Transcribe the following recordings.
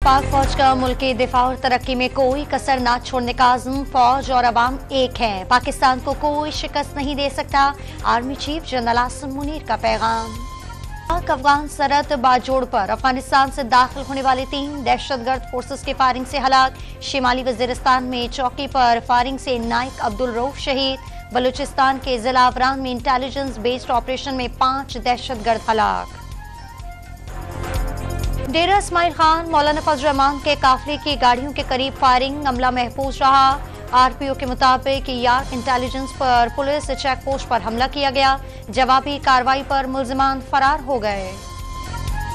पाक फौज का मुल्क की दिफा और तरक्की में कोई कसर न छोड़ने का आज़म, फौज और अवाम एक है। पाकिस्तान को कोई शिकस्त नहीं दे सकता। Army chief general Asim Munir का पैगाम। पाक अफगान सरहद बाजोड़ पर अफगानिस्तान से दाखिल होने वाले 3 दहशतगर्द फोर्सेस के फायरिंग से हलाक। शिमाली वजीरिस्तान में चौकी पर फायरिंग से नाइक अब्दुल रऊफ शहीद। बलूचिस्तान के जिला अवरान में इंटेलिजेंस बेस्ड ऑपरेशन में 5 दहशतगर्द हलाक। डेरा इस्माइल खान मौलाना फजल रहमान के काफिले की गाड़ियों के करीब फायरिंग, अमला महफूज रहा। आरपीओ के मुताबिक यार्क इंटेलिजेंस पर पुलिस चेक पोस्ट पर हमला किया गया। जवाबी कार्रवाई पर मुल्जिमान फरार हो गए।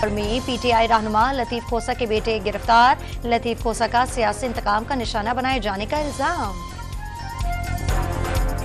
में पीटीआई रहनुमा लतीफ खोसा के बेटे गिरफ्तार। लतीफ खोसा का सियासी इंतकाम का निशाना बनाए जाने का इल्जाम।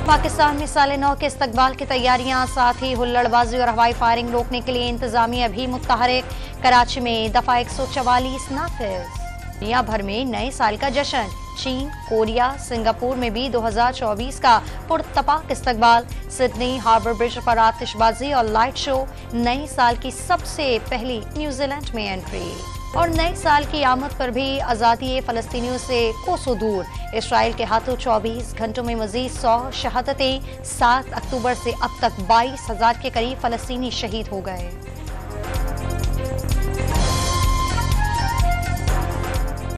पाकिस्तान में साल नौ के इस्तकबाल की तैयारियां, साथ ही हुल्लड़बाजी और हवाई फायरिंग रोकने के लिए इंतजामिया भी मुतहरिक। कराची में दफा 144 नाफिज। दुनिया भर में नए साल का जश्न। चीन, कोरिया, सिंगापुर में भी 2024 का पुरतपाक इस्तकबाल। सिडनी हार्बर ब्रिज पर आतिशबाजी और लाइट शो। नए साल की सबसे पहली न्यूजीलैंड में एंट्री। और नए साल की आमद पर भी आज़ादी फ़लस्तीनियों से कोसों दूर। इसराइल के हाथों 24 घंटों में मजीद 100 शहादतें। 7 अक्टूबर से अब तक 22,000 के करीब फ़लस्तीनी शहीद हो गए।